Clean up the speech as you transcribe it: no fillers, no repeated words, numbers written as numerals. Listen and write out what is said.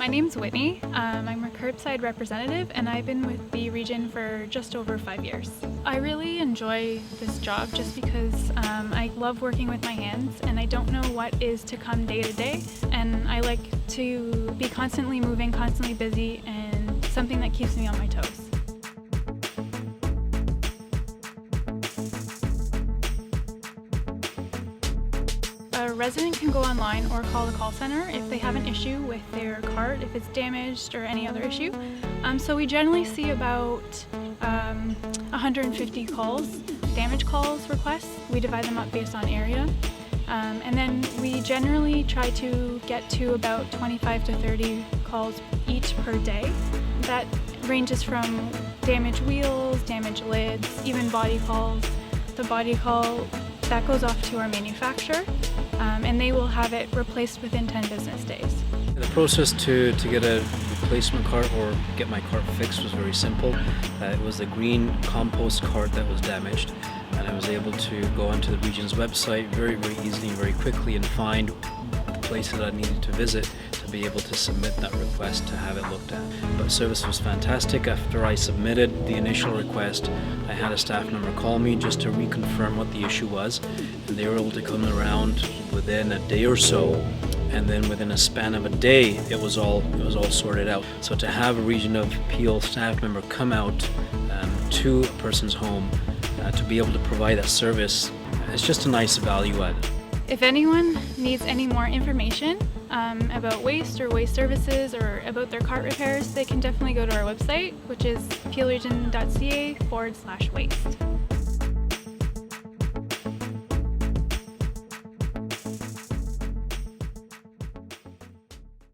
My name's Whitney. I'm a curbside representative and I've been with the region for just over 5 years. I really enjoy this job just because I love working with my hands and I don't know what is to come day to day, and I like to be constantly moving, constantly busy, and something that keeps me on my toes. A resident can go online or call the call center if they have an issue with their cart, if it's damaged or any other issue. So we generally see about 150 calls, damage calls requests. We divide them up based on area. And then we generally try to get to about 25 to 30 calls each per day. That ranges from damaged wheels, damaged lids, even body calls. The body call, that goes off to our manufacturer, and they will have it replaced within 10 business days. The process to get a replacement cart or get my cart fixed was very simple. It was the green compost cart that was damaged, and I was able to go onto the region's website very easily and very quickly and find the places I needed to visit to be able to submit that request to have it looked at. But service was fantastic. After I submitted the initial request, I had a staff member call me just to reconfirm what the issue was, and they were able to come around within a day or so, and then within a span of a day it was all sorted out. So to have a Region of Peel staff member come out to a person's home to be able to provide that service, it's just a nice value add. If anyone needs any more information about waste or waste services or about their cart repairs, they can definitely go to our website, which is peelregion.ca/waste.